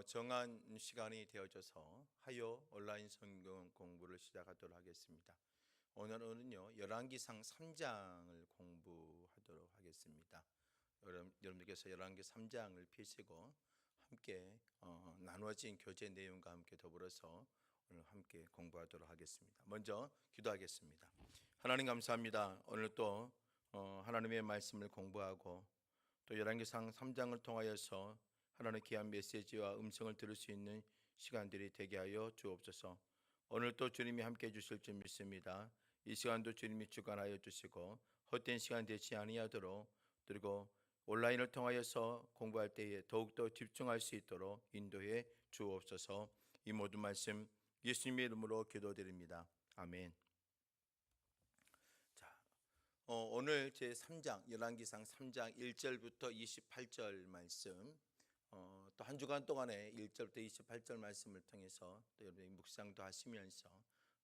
정한 시간이 되어져서 화요 온라인 성경 공부를 시작하도록 하겠습니다. 오늘은요 열왕기상 3장을 공부하도록 하겠습니다. 여러분들께서 열왕기 3장을 펴시고 함께 나누어진 교재 내용과 함께 더불어서 오늘 함께 공부하도록 하겠습니다. 먼저 기도하겠습니다. 하나님 감사합니다. 오늘 또 하나님의 말씀을 공부하고 또 열왕기상 3장을 통하여서 하나님의 귀한 메시지와 음성을 들을 수 있는 시간들이 되게 하여 주옵소서. 오늘 또 주님이 함께 해주실 줄 믿습니다. 이 시간도 주님이 주관하여 주시고 헛된 시간 되지 아니하도록, 그리고 온라인을 통하여서 공부할 때에 더욱더 집중할 수 있도록 인도해 주옵소서. 이 모든 말씀 예수님의 이름으로 기도드립니다. 아멘. 오늘 제 3장 열왕기상 3장 1절부터 28절 말씀, 또 한 주간 동안에 1절부터 28절 말씀을 통해서 또 여러분이 묵상도 하시면서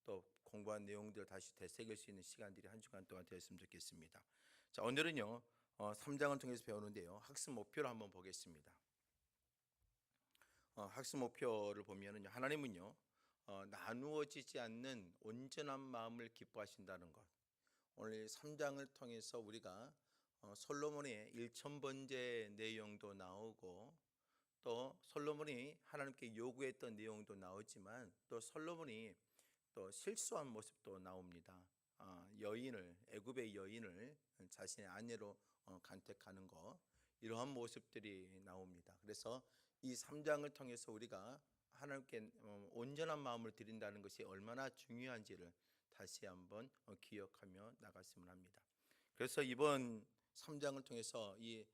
또 공부한 내용들을 다시 되새길 수 있는 시간들이 한 주간 동안 되었으면 좋겠습니다. 자, 오늘은요 3장을 통해서 배우는데요, 학습 목표를 한번 보겠습니다. 학습 목표를 보면은요, 하나님은요 나누어지지 않는 온전한 마음을 기뻐하신다는 것. 오늘 3장을 통해서 우리가 솔로몬의 1000번째 내용도 나오고, 또 솔로몬이 하나님께 요구했던 내용도 나오지만, 또 솔로몬이 또 실수한 모습도 나옵니다. 애굽의 여인을 자신의 아내로 간택하는 것, 이러한 모습들이 나옵니다. 그래서 이 3장을 통해서 우리가 하나님께 온전한 마음을 드린다는 것이 얼마나 중요한지를 다시 한번 기억하며 나갔으면 합니다. 그래서 이번 3장을 통해서 이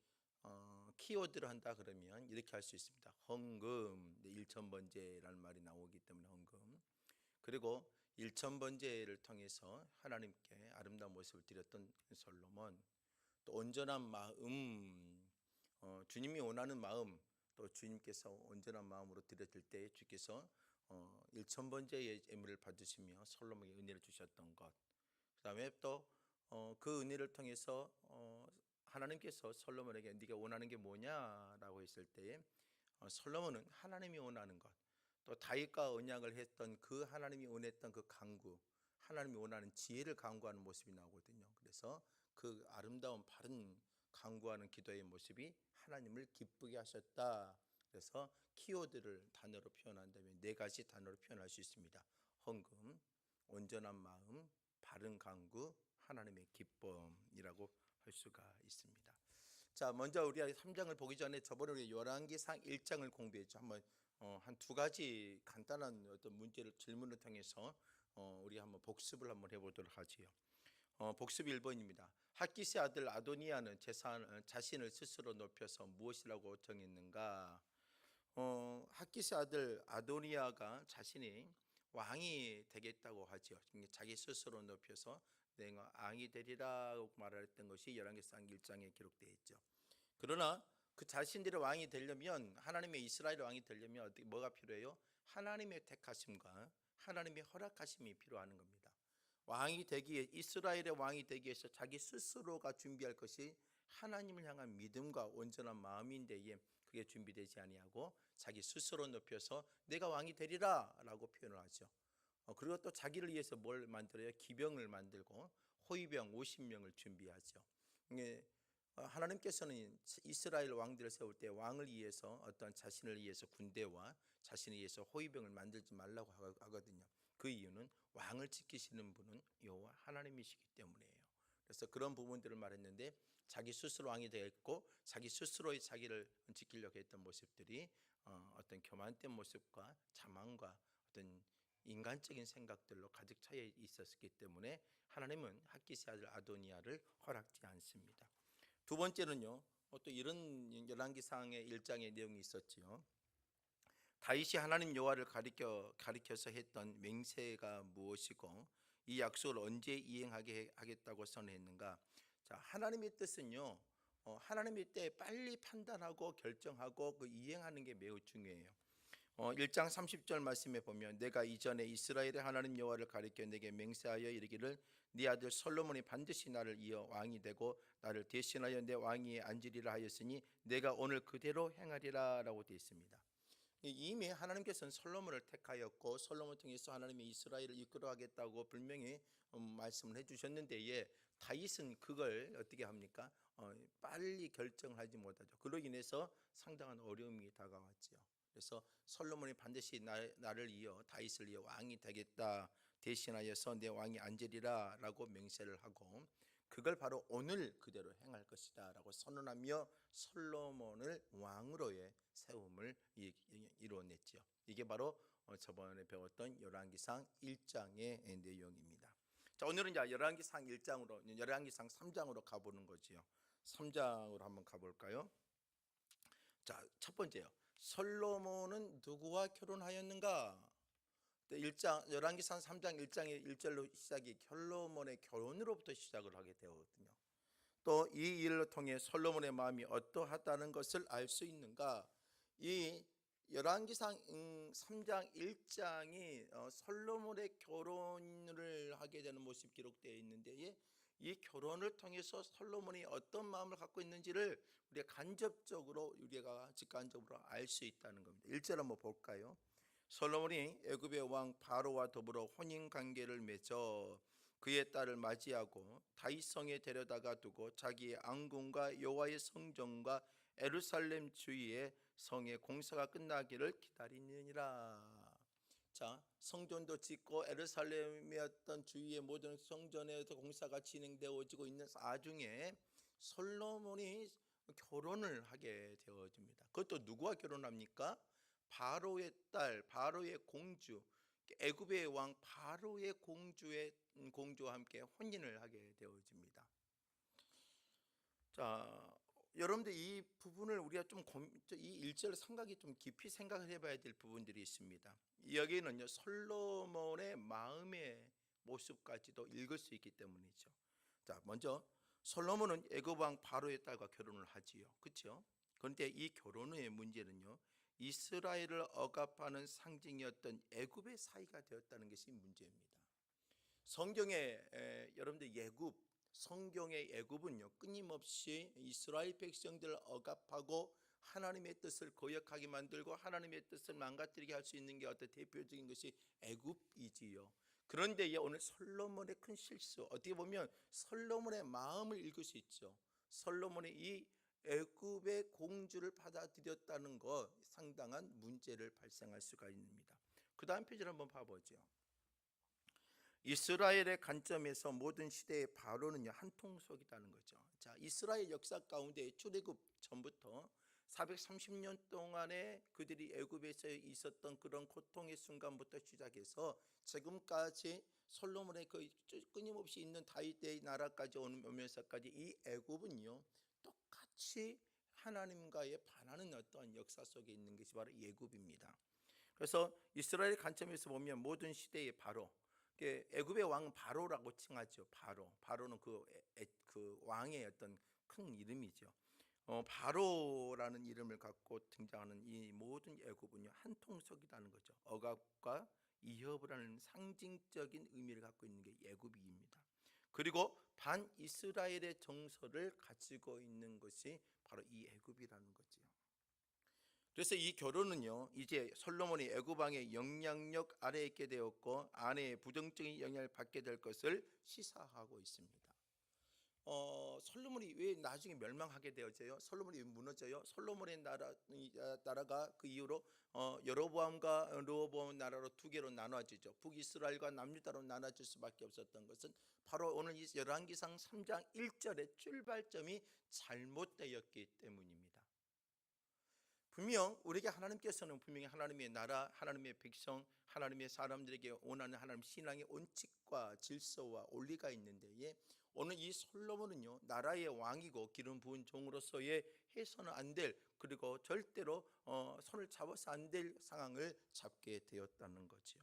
키워드를 한다 그러면 이렇게 할 수 있습니다. 헌금, 1000번째라는 말이 나오기 때문에 헌금, 그리고 1000번째를 통해서 하나님께 아름다운 모습을 드렸던 솔로몬, 또 온전한 마음, 주님이 원하는 마음, 또 주님께서 온전한 마음으로 드렸을 때 주께서 1000번째의 예물을 받으시며 솔로몬에게 은혜를 주셨던 것, 그 다음에 또 그 은혜를 통해서 하나님께서 솔로몬에게 네가 원하는 게 뭐냐라고 했을 때에 솔로몬은 하나님이 원하는 것, 또 다윗과 언약을 했던 그 하나님이 원했던 그 간구, 하나님이 원하는 지혜를 간구하는 모습이 나오거든요. 그래서 그 아름다운 바른 간구하는 기도의 모습이 하나님을 기쁘게 하셨다. 그래서 키워드를 단어로 표현한다면 4가지 단어로 표현할 수 있습니다. 헌금, 온전한 마음, 바른 간구, 하나님의 기쁨이라고 할 수가 있습니다. 자, 먼저 우리가 3장을 보기 전에 저번에 우리 열왕기상 1장을 공부했죠. 한번 한 2가지 간단한 어떤 문제를 질문을 통해서 우리 한번 복습을 한번 해보도록 하지요. 복습 1번입니다. 핫기스의 아들 아도니아는 자신을 스스로 높여서 무엇이라고 정했는가? 핫기스의 아들 아도니아가 자신이 왕이 되겠다고 하죠. 자기 스스로 높여서 내가 왕이 되리라고 말했던 것이 열왕기상 1장에 기록되어 있죠. 그러나 그 자신들의 왕이 되려면, 하나님의 이스라엘 왕이 되려면 뭐가 필요해요? 하나님의 택하심과 하나님의 허락하심이 필요한 겁니다. 왕이 되기 위해, 이스라엘의 왕이 되기 위해서 자기 스스로가 준비할 것이 하나님을 향한 믿음과 온전한 마음인데 그게 준비되지 아니하고 자기 스스로 높여서 내가 왕이 되리라 라고 표현을 하죠. 그리고 또 자기를 위해서 뭘 만들어요? 기병을 만들고 호위병 50명을 준비하죠. 하나님께서는 이스라엘 왕들을 세울 때 왕을 위해서 어떤 자신을 위해서 군대와 자신을 위해서 호위병을 만들지 말라고 하거든요. 그 이유는 왕을 지키시는 분은 여호와 하나님이시기 때문이에요. 그래서 그런 부분들을 말했는데, 자기 스스로 왕이 되었고 자기 스스로의 자기를 지키려고 했던 모습들이 어떤 교만된 모습과 자만과 어떤 인간적인 생각들로 가득 차 있었기 때문에 하나님은 핫기스의 아들 아도니아를 허락지 않습니다. 두 번째는요, 또 이런 열왕기상의 1장의 내용이 있었지요. 다윗이 하나님 여호와를 가리켜서 했던 맹세가 무엇이고 이 약속을 언제 이행하게 하겠다고 선언했는가? 자, 하나님의 뜻은요, 하나님의 때에 빨리 판단하고 결정하고 그 이행하는 게 매우 중요해요. 1장 30절 말씀에 보면 내가 이전에 이스라엘의 하나님 여호와를 가리켜 내게 맹세하여 이르기를 네 아들 솔로몬이 반드시 나를 이어 왕이 되고 나를 대신하여 내 왕위에 앉으리라 하였으니 내가 오늘 그대로 행하리라 라고 되어 있습니다. 이미 하나님께서는 솔로몬을 택하였고 솔로몬을 통해서 하나님이 이스라엘을 이끌어가겠다고 분명히 말씀을 해주셨는데 다윗은 그걸 어떻게 합니까? 빨리 결정을 하지 못하죠. 그로 인해서 상당한 어려움이 다가왔지요. 그래서 솔로몬이 반드시 나를 이어 다윗을 이어 왕이 되겠다, 대신하여서 내 왕이 앉으리라 라고 맹세를 하고 그걸 바로 오늘 그대로 행할 것이다 라고 선언하며 솔로몬을 왕으로의 세움을 이루어냈죠. 이게 바로 저번에 배웠던 열왕기상 1장의 내용입니다. 자, 오늘은 열왕기상 1장으로 열왕기상 3장으로 가보는 거지요. 3장으로 한번 가볼까요? 자, 첫 번째요. 솔로몬은 누구와 결혼하였는가? 1장 열왕기상 3장 1장의 1절로 시작이 솔로몬의 결혼으로부터 시작을 하게 되거든요. 또 이 일을 통해 솔로몬의 마음이 어떠하다는 것을 알 수 있는가? 이 열왕기상 3장 1장이 솔로몬의 결혼을 하게 되는 모습이 기록되어 있는데 이 결혼을 통해서 솔로몬이 어떤 마음을 갖고 있는지를 우리가 간접적으로 우리가 직관적으로 알 수 있다는 겁니다. 1절 한번 볼까요? 솔로몬이 애굽의 왕 바로와 더불어 혼인 관계를 맺어 그의 딸을 맞이하고 다윗성에 데려다가 두고 자기의 앙궁과 여호와의 성전과 예루살렘 주위의 성의 공사가 끝나기를 기다리느니라. 자, 성전도 짓고 예루살렘의 어떤 주위의 모든 성전에서 공사가 진행되어지고 있는 와중에 솔로몬이 결혼을 하게 되어집니다. 그것도 누구와 결혼합니까? 바로의 딸, 바로의 공주, 애굽의 왕 바로의 공주와 함께 혼인을 하게 되어집니다. 자, 여러분들 이 부분을 우리가 이 1절 생각이 좀 깊이 생각을 해봐야 될 부분들이 있습니다. 여기는요 솔로몬의 마음의 모습까지도 읽을 수 있기 때문이죠. 자, 먼저 솔로몬은 애굽 왕 바로의 딸과 결혼을 하지요, 그렇죠? 그런데 이 결혼의 문제는요 이스라엘을 억압하는 상징이었던 애굽의 사이가 되었다는 것이 문제입니다. 성경의 여러분들 성경의 애굽은요 끊임없이 이스라엘 백성들을 억압하고 하나님의 뜻을 거역하게 만들고 하나님의 뜻을 망가뜨리게 할 수 있는 게 어떤 대표적인 것이 애굽이지요. 그런데 오늘 솔로몬의 큰 실수, 어떻게 보면 솔로몬의 마음을 읽을 수 있죠. 솔로몬의 이 애굽의 공주를 받아들였다는 것 상당한 문제를 발생할 수가 있습니다. 그 다음 페이지를 한번 봐보죠. 이스라엘의 관점에서 모든 시대의 바로는요 한 통속이라는 거죠. 자, 이스라엘 역사 가운데 출애굽 전부터 430년 동안에 그들이 애굽에서 있었던 그런 고통의 순간부터 시작해서 지금까지 솔로몬의 그 끊임없이 있는 다윗의 나라까지 오면서까지 이 애굽은요 똑같이 하나님과의 반하는 어떠한 역사 속에 있는 것이 바로 애굽입니다. 그래서 이스라엘 관점에서 보면 모든 시대의 바로, 애굽의 왕은 바로라고 칭하죠. 바로는 그 왕의 어떤 큰 이름이죠. 바로라는 이름을 갖고 등장하는 이 모든 애굽은요 한 통속이라는 거죠. 억압과 이협을 하는 상징적인 의미를 갖고 있는 게 애굽입니다. 그리고 반 이스라엘의 정서를 가지고 있는 것이 바로 이 애굽이라는 거죠. 그래서 이 결혼은요 이제 솔로몬이 애굽 왕의 영향력 아래에 있게 되었고 아내의 부정적인 영향을 받게 될 것을 시사하고 있습니다. 솔로몬이 왜 나중에 멸망하게 되어져요? 솔로몬이 왜 무너져요? 솔로몬의 나라가 그 이후로 여로보암과 르호보암 나라로 두 개로 나눠지죠. 북이스라엘과 남유다로 나눠질 수밖에 없었던 것은 바로 오늘 이 열왕기상 3장 1절의 출발점이 잘못되었기 때문입니다. 분명 우리에게 하나님께서는 분명히 하나님의 나라, 하나님의 백성, 하나님의 사람들에게 원하는 하나님 신앙의 원칙과 질서와 원리가 있는데 오늘 이 솔로몬은요 나라의 왕이고 기름 부은 종으로서의 해서는 안 될, 그리고 절대로 손을 잡아서 안 될 상황을 잡게 되었다는 거죠.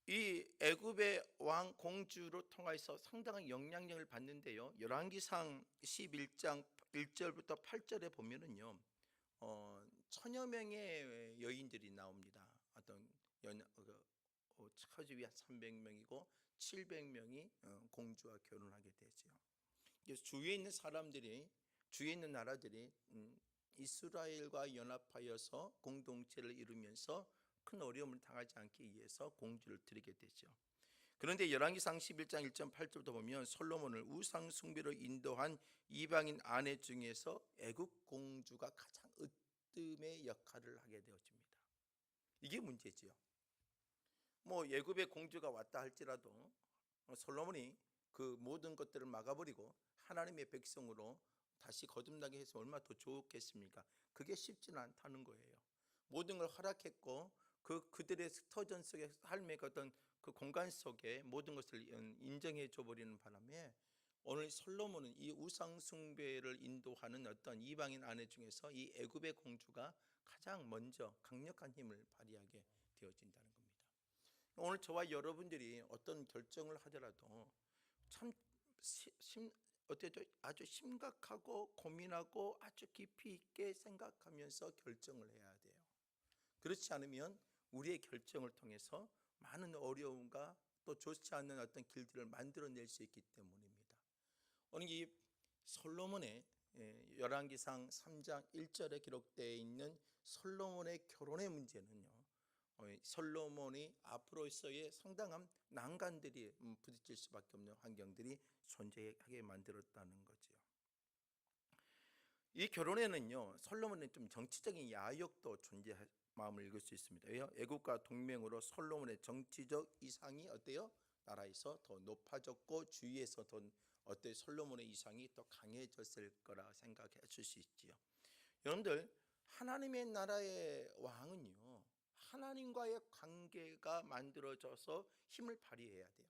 이 애굽의 왕 공주로 통해서 상당한 영향력을 받는데요. 열왕기상 11장 1절부터 8절에 보면은요, 천여 명의 여인들이 나옵니다. 어떤 처집이 한 300명이고 700명이 공주와 결혼하게 되죠. 그래서 주위에 있는 사람들이, 주위에 있는 나라들이 이스라엘과 연합하여서 공동체를 이루면서 큰 어려움을 당하지 않기 위해서 공주를 드리게 되죠. 그런데 열왕기상 11장 1.8절부터 보면 솔로몬을 우상 숭배로 인도한 이방인 아내 중에서 애굽 공주가 가장 으뜸의 역할을 하게 되어집니다. 이게 문제지요. 뭐 애굽의 공주가 왔다 할지라도 솔로몬이 그 모든 것들을 막아버리고 하나님의 백성으로 다시 거듭나게 해서 얼마나 더 좋겠습니까? 그게 쉽지는 않다는 거예요. 모든 걸 허락했고 그들의 터전 속의 삶의 어떤 그 공간 속에 모든 것을 인정해 줘 버리는 바람에 오늘 솔로몬은 이 우상 숭배를 인도하는 어떤 이방인 아내 중에서 이 애굽의 공주가 가장 먼저 강력한 힘을 발휘하게 되어진다는 겁니다. 오늘 저와 여러분들이 어떤 결정을 하더라도 참 아주 심각하고 고민하고 아주 깊이 있게 생각하면서 결정을 해야 돼요. 그렇지 않으면 우리의 결정을 통해서 많은 어려움과 또 좋지 않는 어떤 길들을 만들어낼 수 있기 때문입니다. 오늘 이 솔로몬의 열왕기상 3장 1절에 기록되어 있는 솔로몬의 결혼의 문제는요, 솔로몬이 앞으로서의 상당한 난관들이 부딪힐 수밖에 없는 환경들이 존재하게 만들었다는 거죠. 이 결혼에는요, 솔로몬은 좀 정치적인 야욕도 존재할 마음을 읽을 수 있습니다. 애국과 동맹으로 솔로몬의 정치적 이상이 어때요? 나라에서 더 높아졌고 주위에서 더 솔로몬의 이상이 더 강해졌을 거라 생각하실 수 있지요. 여러분들, 하나님의 나라의 왕은요, 하나님과의 관계가 만들어져서 힘을 발휘해야 돼요.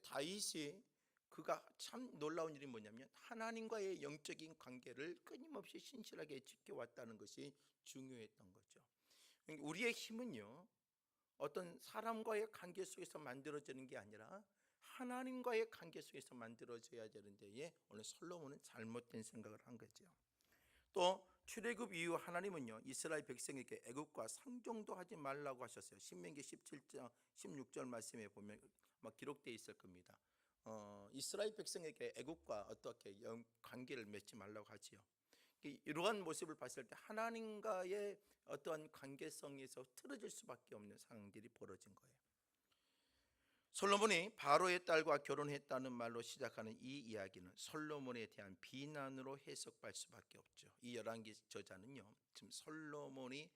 다윗이 그가 참 놀라운 일이 뭐냐면 하나님과의 영적인 관계를 끊임없이 신실하게 지켜왔다는 것이 중요했던 거죠. 우리의 힘은요, 어떤 사람과의 관계 속에서 만들어지는 게 아니라 하나님과의 관계 속에서 만들어져야 되는데 오늘 솔로몬은 잘못된 생각을 한 거죠. 또 출애굽 이후 하나님은요, 이스라엘 백성에게 애굽과 상종도 하지 말라고 하셨어요. 신명기 17장 16절 말씀에 보면 기록되어 있을 겁니다. 이스라엘 백성에게 애굽과 어떻게 관계를 맺지 말라고 하지요. 이러한 모습을 봤을 때 하나님과의 어떠한 관계성에서 틀어질 수밖에 없는 상황들이 벌어진 거예요. 솔로몬이 바로의 딸과 결혼했다는 말로 시작하는 이 이야기는 솔로몬에 대한 비난으로 해석할 수밖에 없죠. 이 열왕기 저자는요, 지금 솔로몬이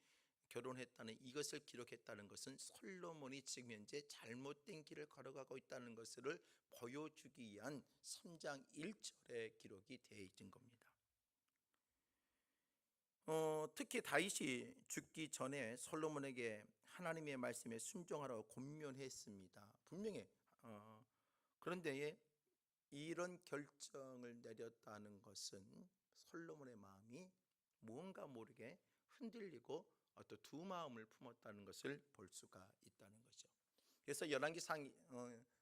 결혼했다는 이것을 기록했다는 것은 솔로몬이 지금 현재 잘못된 길을 걸어가고 있다는 것을 보여주기 위한 3장 1절의 기록이 되어 있는 겁니다. 특히 다윗이 죽기 전에 솔로몬에게 하나님의 말씀에 순종하라고 권면했습니다. 분명히 그런데 이런 결정을 내렸다는 것은 솔로몬의 마음이 무언가 모르게 흔들리고 또 두 마음을 품었다는 것을 볼 수가 있다는 거죠. 그래서 열왕기상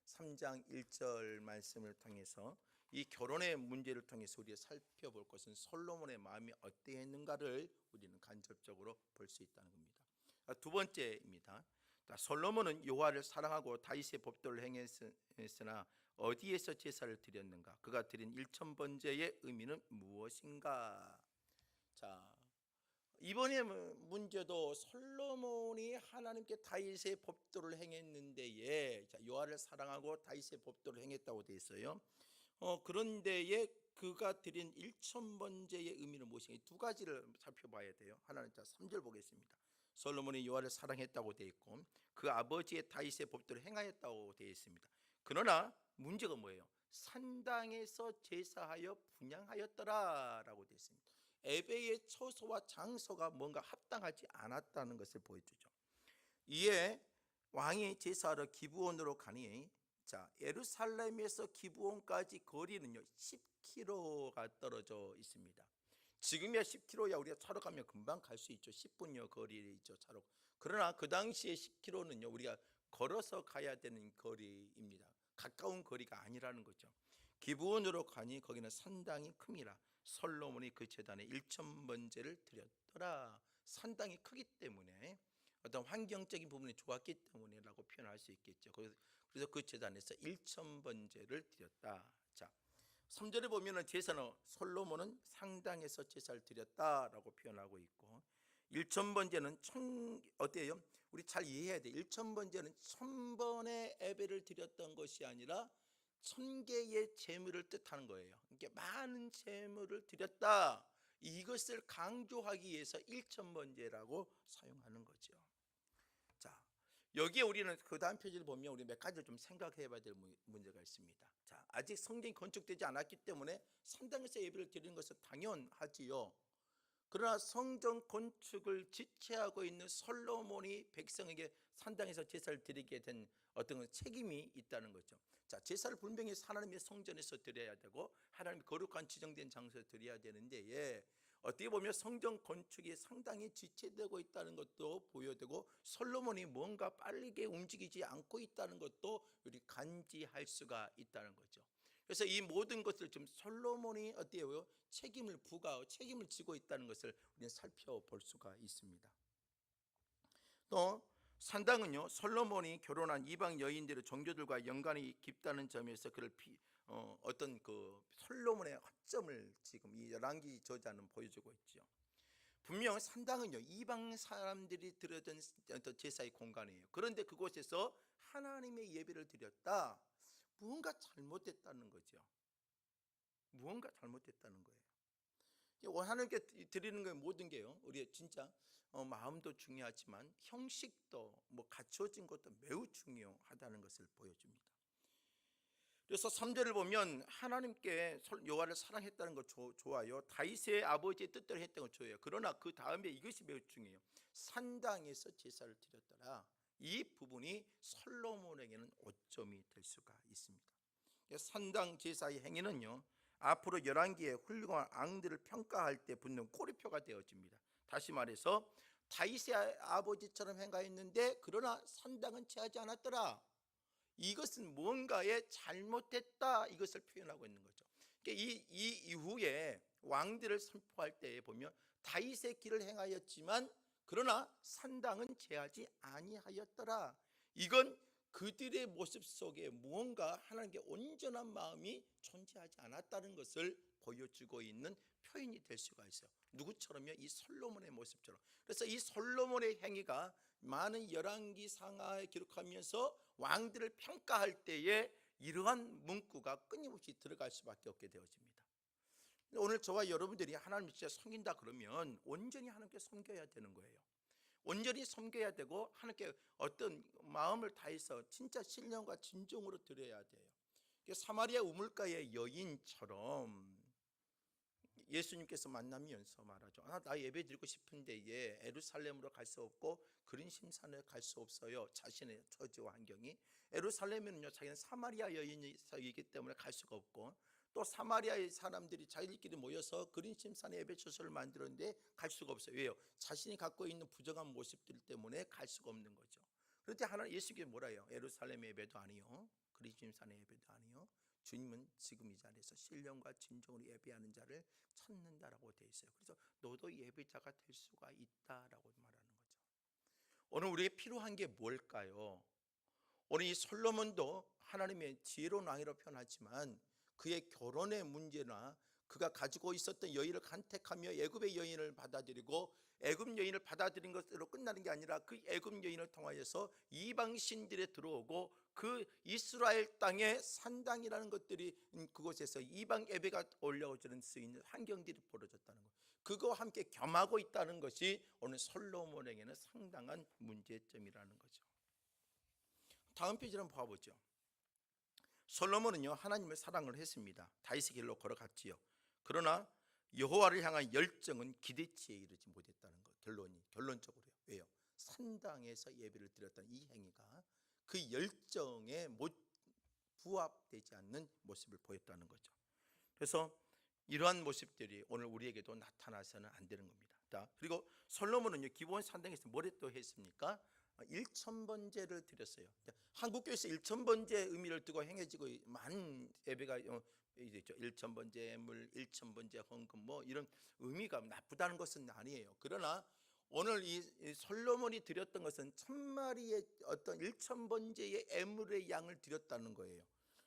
3장 1절 말씀을 통해서 이 결혼의 문제를 통해서 우리가 살펴볼 것은 솔로몬의 마음이 어떠했는가를 우리는 간접적으로 볼 수 있다는 겁니다. 두 번째입니다. 솔로몬은 여호와를 사랑하고 다윗의 법도를 행했으나 어디에서 제사를 드렸는가? 그가 드린 1,000번제의 의미는 무엇인가? 자, 이번의 문제도 솔로몬이 하나님께 다윗의 법도를 행했는데에 여호와를 사랑하고 다윗의 법도를 행했다고 되어 있어요. 그런데에 그가 드린 1,000번제의 의미는 무엇인가? 두 가지를 살펴봐야 돼요. 하나는 3절 보겠습니다. 솔로몬이 여호와를 사랑했다고 되어 있고 그 아버지의 다윗의 법도를 행하였다고 되어 있습니다. 그러나 문제가 뭐예요? 산당에서 제사하여 분향하였더라라고 되어 있습니다. 예배의 처소와 장소가 뭔가 합당하지 않았다는 것을 보여주죠. 이에 왕이 제사하러 기브온으로 가니 예루살렘에서 기브온까지 거리는요 10km가 떨어져 있습니다. 지금이야 10km야 우리가 차로 가면 금방 갈 수 있죠. 10분여 거리에 있죠, 차로. 그러나 그 당시에 10km는요 우리가 걸어서 가야 되는 거리입니다. 가까운 거리가 아니라는 거죠. 기브온으로 가니 거기는 산당이 큽니다. 솔로몬이 그 제단에 1,000번제를 드렸더라. 산당이 크기 때문에 어떤 환경적인 부분이 좋았기 때문이라고 표현할 수 있겠죠. 그래서 그 제단에서 1,000번제를 드렸다. 자, 3절에 보면은 제사는 솔로몬은 상당에서 제사를 드렸다라고 표현하고 있고, 1,000번제는 어때요? 우리 잘 이해해야 돼. 1,000번제는 1,000번의 예배를 드렸던 것이 아니라 1,000개의 제물을 뜻하는 거예요. 이게 많은 제물을 드렸다, 이것을 강조하기 위해서 1,000번제라고 사용하는 거죠. 자, 여기에 우리는 그 다음 표지를 보면 우리 몇 가지를 좀 생각해 봐야 될 문제가 있습니다. 자, 아직 성전이 건축되지 않았기 때문에 산당에서 예배를 드리는 것은 당연하지요. 그러나 성전 건축을 지체하고 있는 솔로몬이 백성에게 산당에서 제사를 드리게 된 어떤 책임이 있다는 거죠. 자, 제사를 분명히 하나님의 성전에서 드려야 되고 하나님의 거룩한 지정된 장소에서 드려야 되는데, 어떻게 보면 성전 건축이 상당히 지체되고 있다는 것도 보여되고, 솔로몬이 뭔가 빠르게 움직이지 않고 있다는 것도 우리 간지할 수가 있다는 거죠. 그래서 이 모든 것을 좀 솔로몬이 어때요? 책임을 지고 있다는 것을 우리는 살펴볼 수가 있습니다. 또 산당은요, 솔로몬이 결혼한 이방 여인들의 종교들과 연관이 깊다는 점에서 그를 어떤 그 솔로몬의 허점을 지금 이 열왕기 저자는 보여주고 있죠. 분명 산당은요, 이방 사람들이 드려던 제사의 공간이에요. 그런데 그곳에서 하나님의 예배를 드렸다, 무언가 잘못됐다는 거죠. 무언가 잘못됐다는 거예요. 하나님께 드리는 게 모든 게요, 우리의 진짜 마음도 중요하지만 형식도 갖춰진 것도 매우 중요하다는 것을 보여줍니다. 그래서 3절을 보면 하나님께 여호와를 사랑했다는 거 좋아요. 다윗의 아버지의 뜻대로 했던 거 좋아요. 그러나 그 다음에 이것이 매우 중요해요. 산당에서 제사를 드렸더라. 이 부분이 솔로몬에게는 오점이 될 수가 있습니다. 산당 제사의 행위는요, 앞으로 열왕기에 훌륭한 왕들을 평가할 때 붙는 꼬리표가 되어집니다. 다시 말해서 다윗의 아버지처럼 행하였는데 그러나 산당은 취하지 않았더라, 이것은 무언가에 잘못됐다, 이것을 표현하고 있는 거죠. 이 이후에 왕들을 선포할 때에 보면 다윗의 길을 행하였지만 그러나 산당은 제하지 아니하였더라, 이건 그들의 모습 속에 무언가 하나님께 온전한 마음이 존재하지 않았다는 것을 보여주고 있는 표현이 될 수가 있어요. 누구처럼요? 이 솔로몬의 모습처럼. 그래서 이 솔로몬의 행위가 많은 열왕기 상하에 기록하면서 왕들을 평가할 때에 이러한 문구가 끊임없이 들어갈 수밖에 없게 되어집니다. 오늘 저와 여러분들이 하나님을 진짜 섬긴다 그러면 온전히 하나님께 섬겨야 되는 거예요. 온전히 섬겨야 되고 하나님께 어떤 마음을 다해서 진짜 신령과 진정으로 드려야 돼요. 사마리아 우물가의 여인처럼 예수님께서 만나면서 말하죠. 나 예배 드리고 싶은데 예루살렘으로 갈 수 없고 그린심산에 갈 수 없어요. 자신의 처지와 환경이. 예루살렘은요, 자기는 사마리아 여인이기 때문에 갈 수가 없고, 또 사마리아의 사람들이 자기들끼리 모여서 그린심산에 예배 처소를 만들었는데 갈 수가 없어요. 왜요? 자신이 갖고 있는 부정한 모습들 때문에 갈 수가 없는 거죠. 그런데 예수님께서 뭐라 해요? 예루살렘의 예배도 아니요, 그린심산의 예배도 아니요, 주님은 지금 이 자리에서 신령과 진정으로 예배하는 자를 찾는다라고 되어 있어요. 그래서 너도 예배자가 될 수가 있다라고 말하는 거죠. 오늘 우리에게 필요한 게 뭘까요? 오늘 이 솔로몬도 하나님의 지혜로운 왕이라고 표현하지만 그의 결혼의 문제나 그가 가지고 있었던 여인을 간택하며 애굽의 여인을 받아들이고 애굽 여인을 받아들인 것으로 끝나는 게 아니라 그 애굽 여인을 통하여서 이방 신들에 들어오고 그 이스라엘 땅에 산당이라는 것들이 그곳에서 이방 예배가 올려질 수 있는 환경들이 벌어졌다는 것, 그거와 함께 겸하고 있다는 것이 오늘 솔로몬에게는 상당한 문제점이라는 거죠. 다음 페이지를 한번 봐보죠. 솔로몬은요, 하나님을 사랑을 했습니다. 다윗의 길로 걸어갔지요. 그러나 여호와를 향한 열정은 기대치에 이르지 못했다는 것, 결론적으로요. 왜요? 산당에서 예배를 드렸던 이 행위가 그 열정에 부합되지 않는 모습을 보였다는 거죠. 그래서 이러한 모습들이 오늘 우리에게도 나타나서는 안 되는 겁니다. 그리고 솔로몬은요, 기본 산당에서 뭘 또 했습니까? 1,000번제를 드렸어요. 한국교회에서 1,000번제 의미를 두고 행해지고 많은 예배가 있죠. 1,000번제 물, 1,000번제 헌금, 이런 의미가 나쁘다는 것은 아니에요. 그러나 오늘 이 솔로몬이 드렸던 것은 1,000마리의 어떤 1,000번제의 애물의 양을 드렸다는 거예요.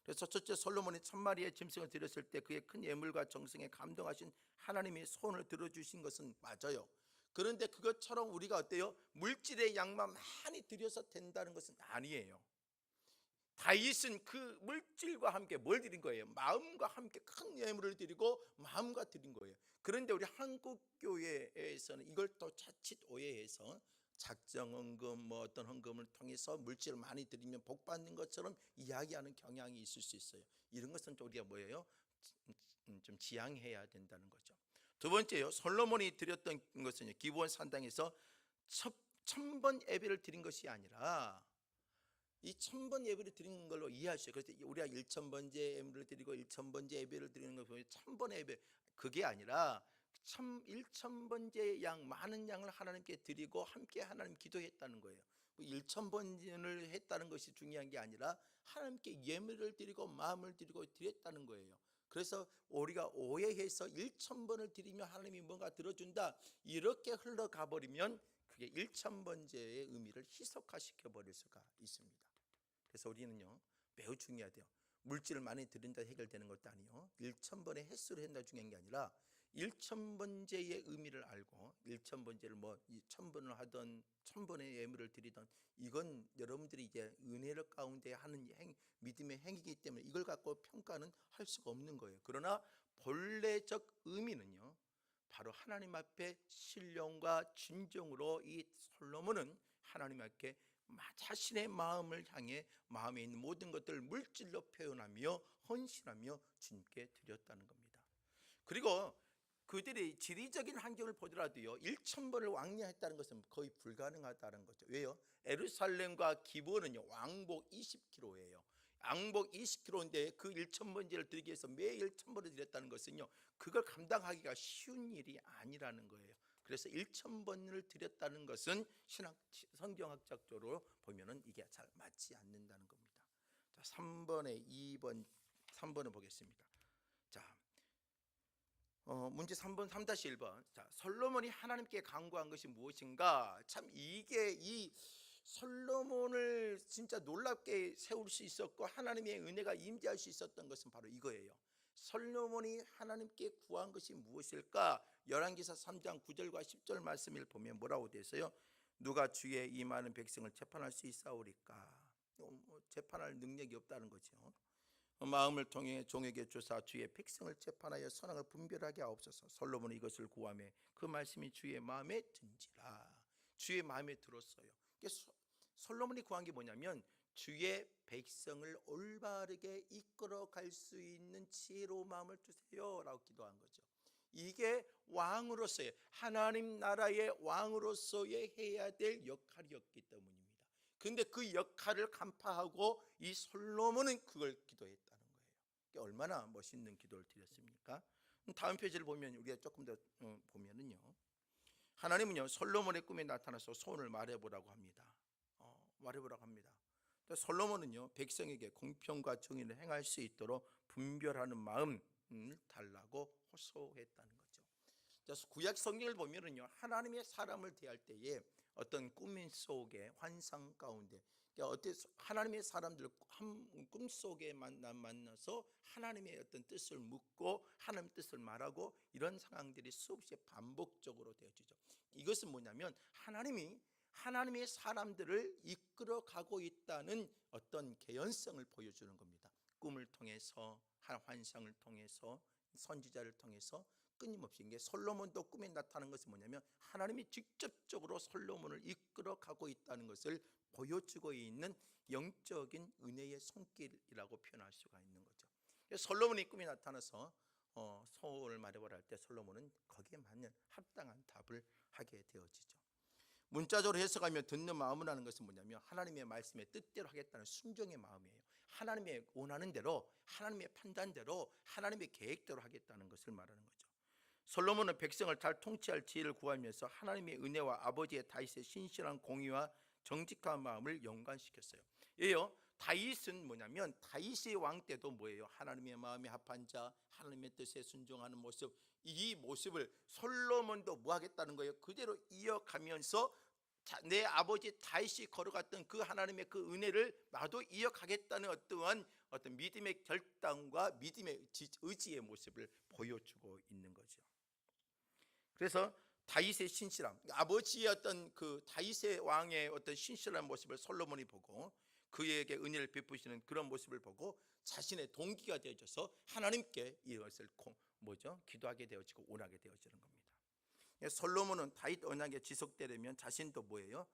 그래서 첫째, 솔로몬이 1000마리의 짐승을 드렸을 때 그의 큰 예물과 정성에 감동하신 하나님이 손을 들어주신 것은 맞아요. 그런데 그것처럼 우리가 어때요? 물질의 양만 많이 드려서 된다는 것은 아니에요. 다윗은 그 물질과 함께 뭘 드린 거예요? 마음과 함께 큰 예물을 드리고 마음과 드린 거예요. 그런데 우리 한국 교회에서는 이걸 또 자칫 오해해서 작정 헌금, 어떤 헌금을 통해서 물질을 많이 드리면 복 받는 것처럼 이야기하는 경향이 있을 수 있어요. 이런 것은 또 우리가 뭐예요? 좀 지양해야 된다는 거죠. 두 번째요, 솔로몬이 드렸던 것은 기브온 산당에서 1000번 예배를 드린 것이 아니라 이 1000번 예배를 드리는 걸로 이해하셔요. 그래서 우리가 1000번째 예배를 드리고 1000번째 예배를 드리는 걸 보면 1000번의 예배, 그게 아니라 1000번째 양, 많은 양을 하나님께 드리고 함께 하나님 기도했다는 거예요. 1000번을 했다는 것이 중요한 게 아니라 하나님께 예물을 드리고 마음을 드리고 드렸다는 거예요. 그래서 우리가 오해해서 1000번을 드리면 하나님이 뭔가 들어준다, 이렇게 흘러가 버리면 그게 1000번째의 의미를 희석화시켜 버릴 수가 있습니다. 그래서 우리는요, 매우 중요해야 돼요. 물질을 많이 드린다 해결되는 것도 아니요, 1000번의 횟수를 한다 중요한 게 아니라 1000번째의 의미를 알고 1000번째를 1000번을 하던 1000번의 예물을 드리던, 이건 여러분들이 이제 은혜를 가운데 하는 믿음의 행위이기 때문에 이걸 갖고 평가는 할 수가 없는 거예요. 그러나 본래적 의미는요, 바로 하나님 앞에 신령과 진정으로 이 솔로몬은 하나님 앞에 자신의 마음을 향해 마음에 있는 모든 것들을 물질로 표현하며 헌신하며 주님께 드렸다는 겁니다. 그리고 그들이 지리적인 환경을 보더라도요, 1000번을 왕래했다는 것은 거의 불가능하다는 거죠. 왜요? 예루살렘과 기브온은요, 왕복 20km예요. 왕복 20km인데 그 1000번째를 드리기 위해서 매일 1000번을 드렸다는 것은요, 그걸 감당하기가 쉬운 일이 아니라는 거예요. 그래서 1000번을 드렸다는 것은 성경학적으로 보면은 이게 잘 맞지 않는다는 겁니다. 자, 3번을 보겠습니다. 자, 문제 3번 3-1번. 자, 솔로몬이 하나님께 간구한 것이 무엇인가? 참 이게 이 솔로몬을 진짜 놀랍게 세울 수 있었고 하나님의 은혜가 임재할 수 있었던 것은 바로 이거예요. 솔로몬이 하나님께 구한 것이 무엇일까? 열왕기사 3장 9절과 10절 말씀을 보면 뭐라고 되어 있어요? 누가 주의 이 많은 백성을 재판할 수 있사오리까? 재판할 능력이 없다는 거죠. 마음을 통해 종에게 주사 주의 백성을 재판하여 선악을 분별하게 하옵소서. 솔로몬이 이것을 구하매 그 말씀이 주의 마음에 든지라. 주의 마음에 들었어요. 솔로몬이 구한 게 뭐냐면 주의 백성을 올바르게 이끌어갈 수 있는 지혜로운 마음을 주세요 라고 기도한 거죠. 이게 왕으로서의, 하나님 나라의 왕으로서의 해야 될 역할이었기 때문입니다. 근데 그 역할을 간파하고 이 솔로몬은 그걸 기도했다는 거예요. 얼마나 멋있는 기도를 드렸습니까? 다음 페이지를 보면 우리가 조금 더 보면은요, 하나님은요 솔로몬의 꿈에 나타나서 소원을 말해보라고 합니다. 말해보라고 합니다. 솔로몬은요 백성에게 공평과 정의를 행할 수 있도록 분별하는 마음을 달라고 호소했다는 거죠. 그래서 구약 성경을 보면은요, 하나님의 사람을 대할 때에 어떤 꿈 속에, 환상 가운데, 하나님의 사람들 꿈 속에 만나서 하나님의 어떤 뜻을 묻고 하나님의 뜻을 말하고, 이런 상황들이 수없이 반복적으로 되어지죠. 이것은 뭐냐면 하나님의 사람들을 이끌어 가고 있다는 어떤 개연성을 보여주는 겁니다. 꿈을 통해서, 환상을 통해서, 선지자를 통해서 끊임없이. 이게 솔로몬도 꿈에 나타나는 것은 뭐냐면 하나님이 직접적으로 솔로몬을 이끌어 가고 있다는 것을 보여주고 있는 영적인 은혜의 손길이라고 표현할 수가 있는 거죠. 솔로몬이 꿈에 나타나서 소원을 말해보라 할 때 솔로몬은 거기에 맞는 합당한 답을 하게 되어지죠. 문자적으로 해석하면 듣는 마음이라는 것은 뭐냐면 하나님의 말씀에 뜻대로 하겠다는 순종의 마음이에요. 하나님의 원하는 대로, 하나님의 판단대로, 하나님의 계획대로 하겠다는 것을 말하는 거죠. 솔로몬은 백성을 잘 통치할 지혜를 구하면서 하나님의 은혜와 아버지의 다윗의 신실한 공의와 정직한 마음을 연관시켰어요. 예요, 다윗은 뭐냐면 다윗의 왕 때도 뭐예요? 하나님의 마음에 합한 자, 하나님의 뜻에 순종하는 모습, 이 모습을 솔로몬도 뭐 하겠다는 거예요? 그대로 이어가면서 내 아버지 다윗이 걸어갔던 그 하나님의 그 은혜를 나도 이어가겠다는 어떠한 어떤 믿음의 결단과 믿음의 의지의 모습을 보여주고 있는 거죠. 그래서 다윗의 신실함, 아버지의 어떤 그 다윗의 왕의 어떤 신실한 모습을 솔로몬이 보고 그에게 은혜를 베푸시는 그런 모습을 보고 자신의 동기가 되어져서 하나님께 이것을 기도하게 되어지고 원하게 되어지는 겁니다. 솔로몬은 다윗 언약에 지속되려면 자신도 뭐예요?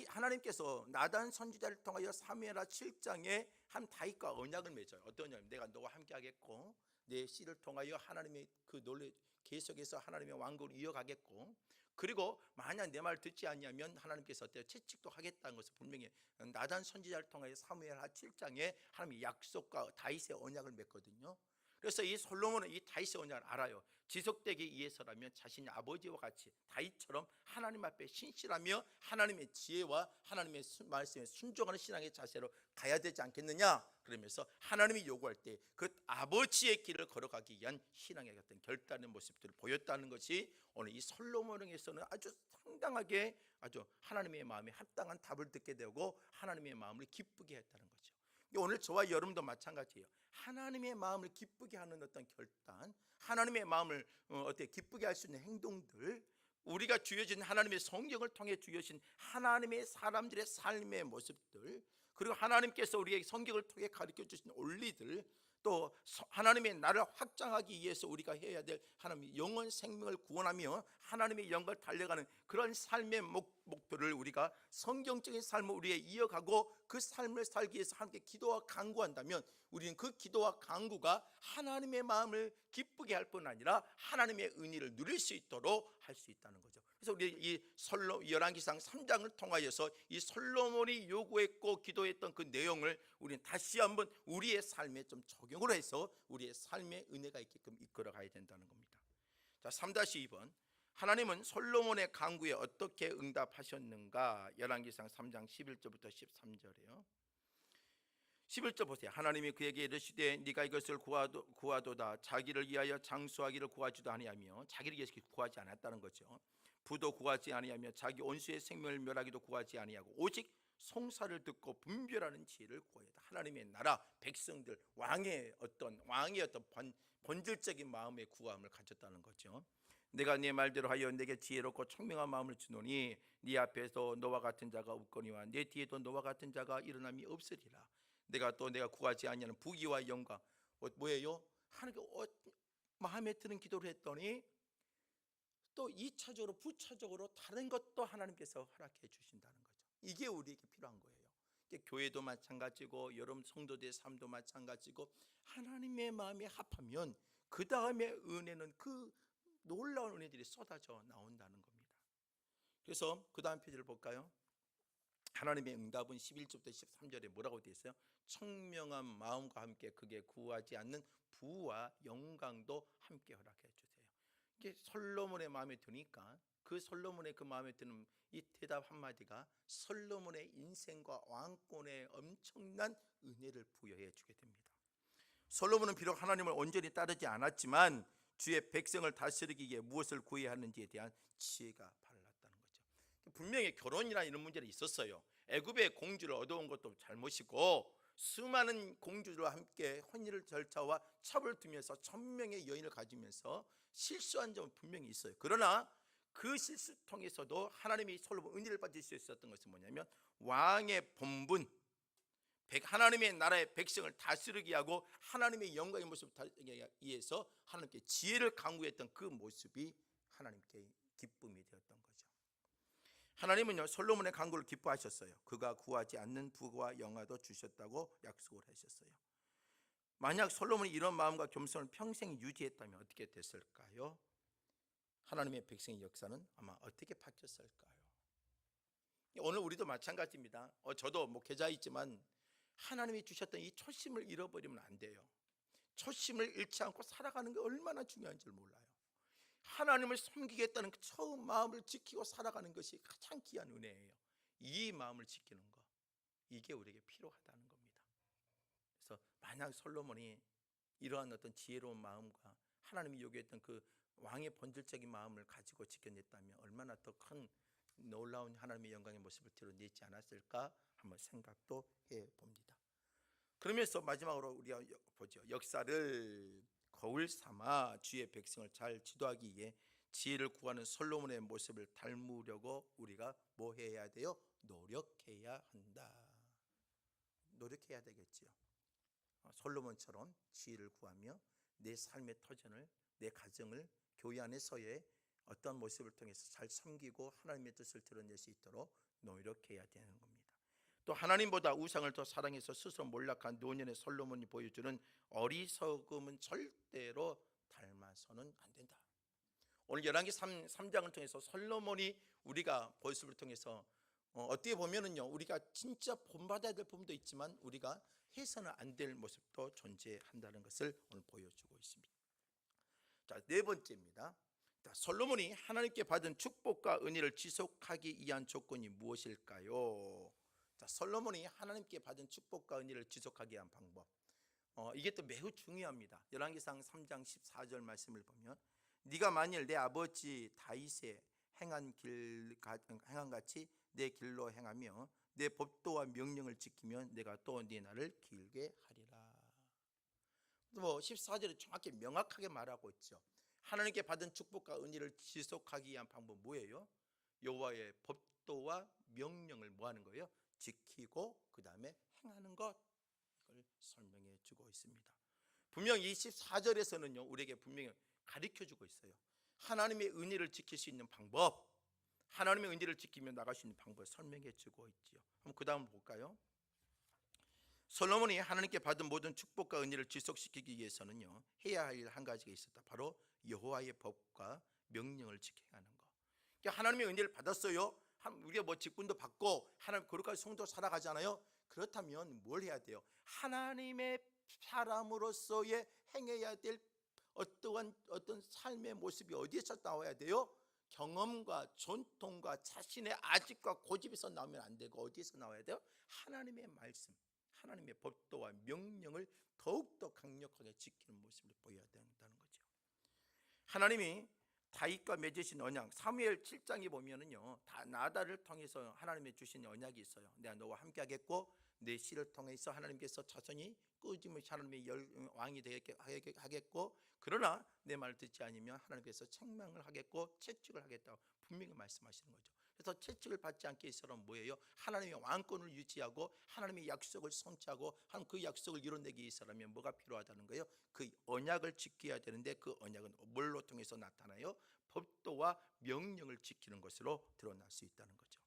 하나님께서 나단 선지자를 통하여 사무엘하 7장에 한 다윗과 언약을 맺어요. 어떤 언약? 내가 너와 함께 하겠고 내 씨를 통하여 하나님의 그 논리 계속해서 하나님의 왕국을 이어가겠고, 그리고 만약 내 말 듣지 않냐면 하나님께서 채찍도 하겠다는 것을 분명히 나단 선지자를 통하여 사무엘하 7장에 하나님의 약속과 다윗의 언약을 맺거든요. 그래서 이 솔로몬은 이 다윗의 언약을 알아요. 지속되기 위해서라면 자신의 아버지와 같이 다윗처럼 하나님 앞에 신실하며 하나님의 지혜와 하나님의 말씀에 순종하는 신앙의 자세로 가야 되지 않겠느냐. 그러면서 하나님이 요구할 때 그 아버지의 길을 걸어가기 위한 신앙의 어떤 결단의 모습들을 보였다는 것이 오늘 이 솔로몬에서는 아주 상당하게 아주 하나님의 마음에 합당한 답을 듣게 되고 하나님의 마음을 기쁘게 했다는 거죠. 오늘 저와 여러분도 마찬가지예요. 하나님의 마음을 기쁘게 하는 어떤 결단, 하나님의 마음을 어떻게 기쁘게 할 수 있는 행동들, 우리가 주어진 하나님의 성경을 통해 주어진 하나님의 사람들의 삶의 모습들, 그리고 하나님께서 우리에게 성경을 통해 가르쳐 주신 원리들, 또 하나님의 나라를 확장하기 위해서 우리가 해야 될 하나님의 영원 생명을 구원하며 하나님의 영광을 달려가는 그런 삶의 목표를 우리가 성경적인 삶을 우리에 이어가고 그 삶을 살기 위해서 함께 기도와 간구한다면 우리는 그 기도와 간구가 하나님의 마음을 기쁘게 할 뿐 아니라 하나님의 은혜를 누릴 수 있도록 할 수 있다는 거죠. 그래서 우리 이 열왕기상 3장을 통하여서 이 솔로몬이 요구했고 기도했던 그 내용을 우리는 다시 한번 우리의 삶에 좀 적용을 해서 우리의 삶의 은혜가 있게끔 이끌어 가야 된다는 겁니다. 자, 3-2번 하나님은 솔로몬의 간구에 어떻게 응답하셨는가? 열왕기상 3장 11절부터 13절이에요. 11절 보세요. 하나님이 그에게 이르시되 네가 이것을 구하도다. 자기를 위하여 장수하기를 구하지도 아니하며, 자기를 위해서 구하지 않았다는 거죠. 부도 구하지 아니하며 자기 온수의 생명을 멸하기도 구하지 아니하고 오직 송사를 듣고 분별하는 지혜를 구하였다. 하나님의 나라 백성들 왕의 어떤 본질적인 마음의 구함을 가졌다는 거죠. 내가 네 말대로 하여 내게 지혜롭고 청명한 마음을 주노니 네 앞에서 너와 같은 자가 없거니와 내 뒤에도 너와 같은 자가 일어남이 없으리라. 내가 구하지 아니하는 부귀와 영광, 뭐예요? 하나님께 마음에 드는 기도를 했더니 또 2차적으로 부차적으로 다른 것도 하나님께서 허락해 주신다는 거죠. 이게 우리에게 필요한 거예요. 교회도 마찬가지고 여러분 성도들의 삶도 마찬가지고 하나님의 마음에 합하면 그 다음에 은혜는 그 놀라운 은혜들이 쏟아져 나온다는 겁니다. 그래서 그 다음 페이지를 볼까요? 하나님의 응답은 11절부터 13절에 뭐라고 되어 있어요? 청명한 마음과 함께 그게 구하지 않는 부와 영광도 함께 허락해 주세요. 이게 솔로몬의 마음에 드니까 그 솔로몬의 그 마음에 드는 이 대답 한마디가 솔로몬의 인생과 왕권에 엄청난 은혜를 부여해 주게 됩니다. 솔로몬은 비록 하나님을 온전히 따르지 않았지만 주의 백성을 다스리기 위해 무엇을 구해야 하는지에 대한 지혜가 발랐다는 거죠. 분명히 결혼이나 이런 문제는 있었어요. 애굽의 공주를 얻어온 것도 잘못이고 수많은 공주들과 함께 혼인을 절차와 첩을 두면서 1000명의 여인을 가지면서 실수한 점은 분명히 있어요. 그러나 그 실수 통해서도 하나님이 솔로몬 은혜를 받을 수 있었던 것은 뭐냐면 왕의 본분, 하나님의 나라의 백성을 다스리게 하고 하나님의 영광의 모습을 다스리기 위해서 하나님께 지혜를 간구했던 그 모습이 하나님께 기쁨이 되었던 거죠. 하나님은요 솔로몬의 간구를 기뻐하셨어요. 그가 구하지 않는 부와 영화도 주셨다고 약속을 하셨어요. 만약 솔로몬이 이런 마음과 겸손을 평생 유지했다면 어떻게 됐을까요? 하나님의 백성의 역사는 아마 어떻게 바뀌었을까요? 오늘 우리도 마찬가지입니다. 저도 목회자이지만 하나님이 주셨던 이 초심을 잃어버리면 안 돼요. 초심을 잃지 않고 살아가는 게 얼마나 중요한지 몰라요. 하나님을 섬기겠다는 그 처음 마음을 지키고 살아가는 것이 가장 귀한 은혜예요. 이 마음을 지키는 것, 이게 우리에게 필요하다는 겁니다. 그래서 만약 솔로몬이 이러한 어떤 지혜로운 마음과 하나님이 요구했던 그 왕의 본질적인 마음을 가지고 지켜냈다면 얼마나 더 큰 놀라운 하나님의 영광의 모습을 드러내지 않았을까 한번 생각도 해봅니다. 그러면서 마지막으로 우리가 보죠. 역사를 거울 삼아 주의 백성을 잘 지도하기 위해 지혜를 구하는 솔로몬의 모습을 닮으려고 우리가 뭐 해야 돼요? 노력해야 한다. 노력해야 되겠지요. 솔로몬처럼 지혜를 구하며 내 삶의 터전을, 내 가정을 교회 안에서의 어떤 모습을 통해서 잘 섬기고 하나님의 뜻을 드러낼 수 있도록 노력해야 되는 겁니다. 또 하나님보다 우상을 더 사랑해서 스스로 몰락한 노년의 솔로몬이 보여주는 어리석음은 절대로 닮아서는 안 된다. 오늘 열왕기 3장을 통해서 솔로몬이 우리가 모습을 통해서 어떻게 보면은요, 우리가 진짜 본받아야 될 부분도 있지만 우리가 해서는 안 될 모습도 존재한다는 것을 오늘 보여주고 있습니다. 자, 네 번째입니다. 자, 솔로몬이 하나님께 받은 축복과 은혜를 지속하기 위한 조건이 무엇일까요? 자, 솔로몬이 하나님께 받은 축복과 은혜를 지속하기 위한 방법, 이게 또 매우 중요합니다. 열왕기상 3장 14절 말씀을 보면, 네가 만일 내 아버지 다윗의 행한 같이 내 길로 행하며 내 법도와 명령을 지키면 내가 또 네 날을 길게 하리라. 14절에 정확히 명확하게 말하고 있죠. 하나님께 받은 축복과 은혜를 지속하기 위한 방법 뭐예요? 여호와의 법도와 명령을 뭐 하는 거예요? 지키고 그 다음에 행하는 것, 이걸 설명해 주고 있습니다. 분명히 14절에서는요 우리에게 분명히 가르쳐 주고 있어요. 하나님의 은혜를 지킬 수 있는 방법, 하나님의 은혜를 지키며 나갈 수 있는 방법을 설명해 주고 있지요. 한번 그 다음 볼까요? 솔로몬이 하나님께 받은 모든 축복과 은혜를 지속시키기 위해서는요 해야 할 일 한 가지가 있었다. 바로 여호와의 법과 명령을 지켜 행하는 거. 그러니까 하나님의 은혜를 받았어요. 우리가 뭐 직분도 받고 하나님 거룩하게 성도 살아가잖아요. 그렇다면 뭘 해야 돼요? 하나님의 사람으로서의 행해야 될 어떤 삶의 모습이 어디에서 나와야 돼요? 경험과 전통과 자신의 아집과 고집에서 나오면 안 되고 어디에서 나와야 돼요? 하나님의 말씀, 하나님의 법도와 명령을 더욱더 강력하게 지키는 모습을 보여야 된다는 거죠. 하나님이 다윗과 맺으신 언약, 사무엘 7장에 보면은요 다 나다를 통해서 하나님의 주신 언약이 있어요. 내가 너와 함께 하겠고 내 씨를 통해서 하나님께서 자손이 끊임없이 하나님의 왕이 되게 하겠고, 그러나 내 말을 듣지 않으면 하나님께서 책망을 하겠고 채찍을 하겠다고 분명히 말씀하시는 거죠. 그래서 채찍을 받지 않게 해서는 뭐예요? 하나님의 왕권을 유지하고 하나님의 약속을 성취하고 하나님 그 약속을 이뤄내기 위해서라면 뭐가 필요하다는 거예요? 그 언약을 지켜야 되는데 그 언약은 뭘로 통해서 나타나요? 법도와 명령을 지키는 것으로 드러날 수 있다는 거죠.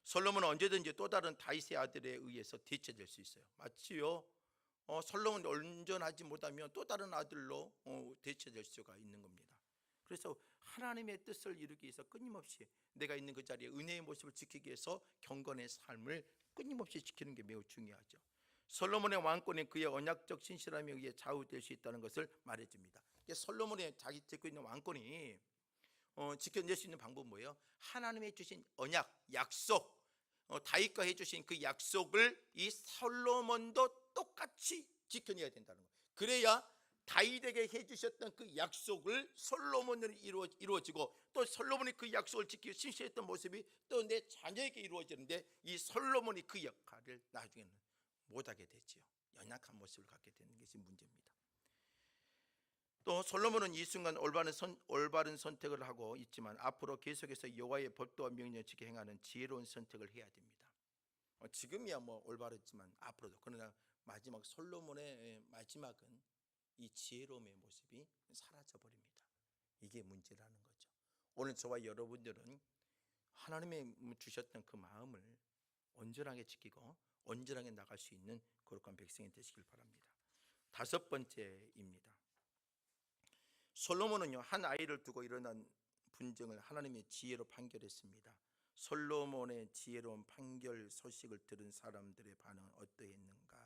솔로몬은 언제든지 또 다른 다윗의 아들에 의해서 대체될 수 있어요. 마치요 솔로몬이 온전하지 못하면 또 다른 아들로 대체될 수가 있는 겁니다. 그래서 하나님의 뜻을 이루기 위해서 끊임없이 내가 있는 그 자리에 은혜의 모습을 지키기 위해서 경건의 삶을 끊임없이 지키는 게 매우 중요하죠. 솔로몬의 왕권이 그의 언약적 신실함에 의해 좌우될 수 있다는 것을 말해줍니다. 솔로몬의 자기 지키고 있는 왕권이 지켜낼 수 있는 방법은 뭐예요? 하나님의 주신 언약, 약속, 다윗과 해주신 그 약속을 이 솔로몬도 똑같이 지켜내야 된다는 거예요. 그래야 다윗에게 해주셨던 그 약속을 솔로몬으로 이루어지고 또 솔로몬이 그 약속을 지키고 신실했던 모습이 또 내 자녀에게 이루어지는데 이 솔로몬이 그 역할을 나중에는 못하게 되지요. 연약한 모습을 갖게 되는 것이 문제입니다. 또 솔로몬은 이 순간 올바른 선택을 하고 있지만 앞으로 계속해서 여호와의 법도와 명령을 지켜 행하는 지혜로운 선택을 해야 됩니다. 지금이야 뭐 올바르지만 앞으로도. 그러나 마지막 솔로몬의 마지막은 이 지혜로움의 모습이 사라져 버립니다. 이게 문제라는 거죠. 오늘 저와 여러분들은 하나님의 주셨던 그 마음을 온전하게 지키고 온전하게 나갈 수 있는 거룩한 백성이 되시길 바랍니다. 다섯 번째입니다. 솔로몬은요 한 아이를 두고 일어난 분쟁을 하나님의 지혜로 판결했습니다. 솔로몬의 지혜로운 판결 소식을 들은 사람들의 반응은 어떠했는가?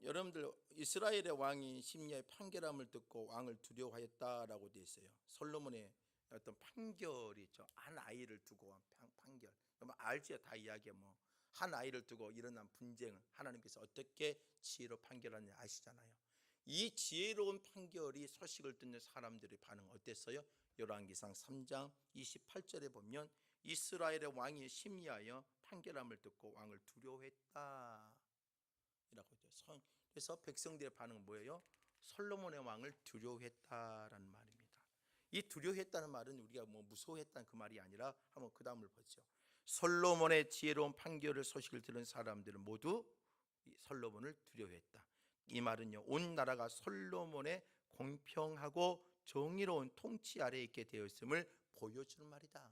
여러분들 이스라엘의 왕이 심리의 판결함을 듣고 왕을 두려워하였다라고 되어 있어요. 솔로몬의 어떤 판결이 있죠. 한 아이를 두고 판결. 알지요, 다 이야기해. 한 아이를 두고 일어난 분쟁을 하나님께서 어떻게 지혜로 판결하는지 아시잖아요. 이 지혜로운 판결이 소식을 듣는 사람들의 반응 어땠어요? 열왕기상 3장 28절에 보면 이스라엘의 왕이 심리하여 판결함을 듣고 왕을 두려워했다. 그래서 백성들의 반응은 뭐예요? 솔로몬의 왕을 두려워했다라는 말입니다. 이 두려워했다는 말은 우리가 뭐 무서워했다는 그 말이 아니라 한번 그 다음을 보죠. 솔로몬의 지혜로운 판결을 소식을 들은 사람들은 모두 솔로몬을 두려워했다. 이 말은요, 온 나라가 솔로몬의 공평하고 정의로운 통치 아래에 있게 되었음을 보여주는 말이다.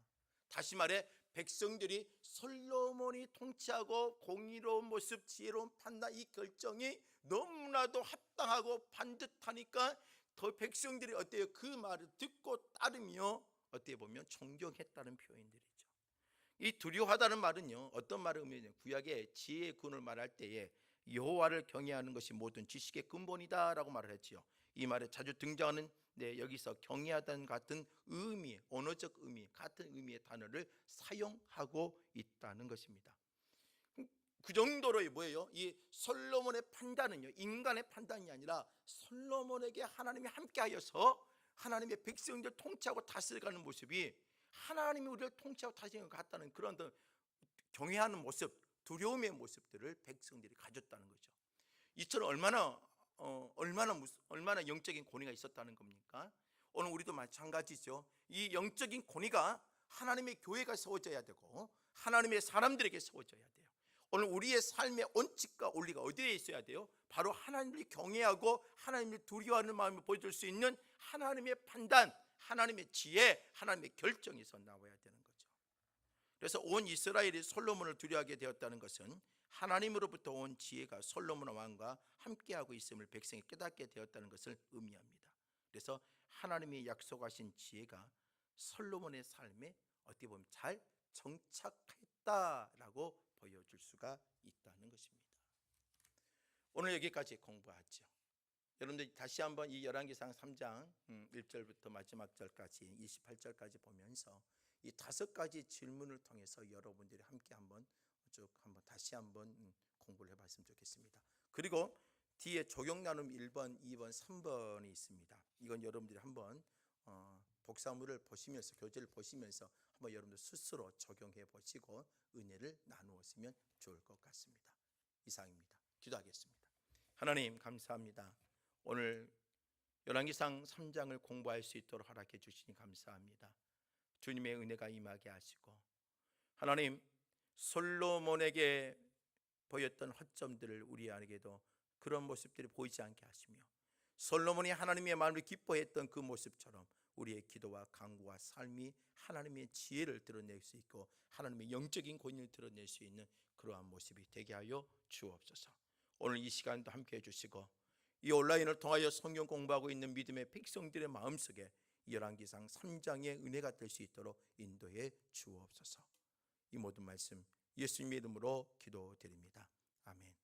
다시 말해 백성들이 솔로몬이 통치하고 공의로운 모습, 지혜로운 판단, 이 결정이 너무나도 합당하고 반듯하니까 더 백성들이 어때요? 그 말을 듣고 따르며 어떻게 보면 존경했다는 표현들이죠. 이 두려워하다는 말은요, 어떤 말을 의미하냐면 구약의 지혜의 근원을 말할 때에 여호와를 경외하는 것이 모든 지식의 근본이다라고 말을 했지요. 이 말에 자주 등장하는 여기서 경외하다는 같은 의미, 언어적 의미, 같은 의미의 단어를 사용하고 있다는 것입니다. 그 정도로 뭐예요? 이 솔로몬의 판단은요, 인간의 판단이 아니라 솔로몬에게 하나님이 함께하여서 하나님의 백성들 통치하고 다스려가는 모습이 하나님이 우리를 통치하고 다스리는 것 같다는 그런 경외하는 모습, 두려움의 모습들을 백성들이 가졌다는 거죠. 이처럼 얼마나 영적인 권위가 있었다는 겁니까? 오늘 우리도 마찬가지죠. 이 영적인 권위가 하나님의 교회가 세워져야 되고 하나님의 사람들에게 세워져야 돼요. 오늘 우리의 삶의 원칙과 원리가 어디에 있어야 돼요? 바로 하나님을 경외하고 하나님을 두려워하는 마음을 보여줄 수 있는 하나님의 판단, 하나님의 지혜, 하나님의 결정에서 나와야 되는 거죠. 그래서 온 이스라엘이 솔로몬을 두려워하게 되었다는 것은 하나님으로부터 온 지혜가 솔로몬 왕과 함께하고 있음을 백성이 깨닫게 되었다는 것을 의미합니다. 그래서 하나님이 약속하신 지혜가 솔로몬의 삶에 어떻게 보면 잘 정착했다라고 보여줄 수가 있다는 것입니다. 오늘 여기까지 공부하죠. 여러분들 다시 한번 이 열왕기상 3장 1절부터 마지막 절까지 28절까지 보면서 이 5가지 질문을 통해서 여러분들이 함께 한번 다시 한번 공부를 해봤으면 좋겠습니다. 그리고 뒤에 적용 나눔 1번, 2번, 3번이 있습니다. 이건 여러분들이 한번 복사물을 보시면서, 교재를 보시면서 한번 여러분들 스스로 적용해 보시고 은혜를 나누었으면 좋을 것 같습니다. 이상입니다. 기도하겠습니다. 하나님 감사합니다. 오늘 열왕기상 3장을 공부할 수 있도록 허락해 주시니 감사합니다. 주님의 은혜가 임하게 하시고 하나님 솔로몬에게 보였던 허점들을 우리에게도 그런 모습들이 보이지 않게 하시며 솔로몬이 하나님의 마음을 기뻐했던 그 모습처럼 우리의 기도와 간구와 삶이 하나님의 지혜를 드러낼 수 있고 하나님의 영적인 권위를 드러낼 수 있는 그러한 모습이 되게 하여 주옵소서. 오늘 이 시간도 함께 해주시고 이 온라인을 통하여 성경 공부하고 있는 믿음의 백성들의 마음속에 열왕기상 3장의 은혜가 될 수 있도록 인도해 주옵소서. 이 모든 말씀 예수님의 이름으로 기도드립니다. 아멘.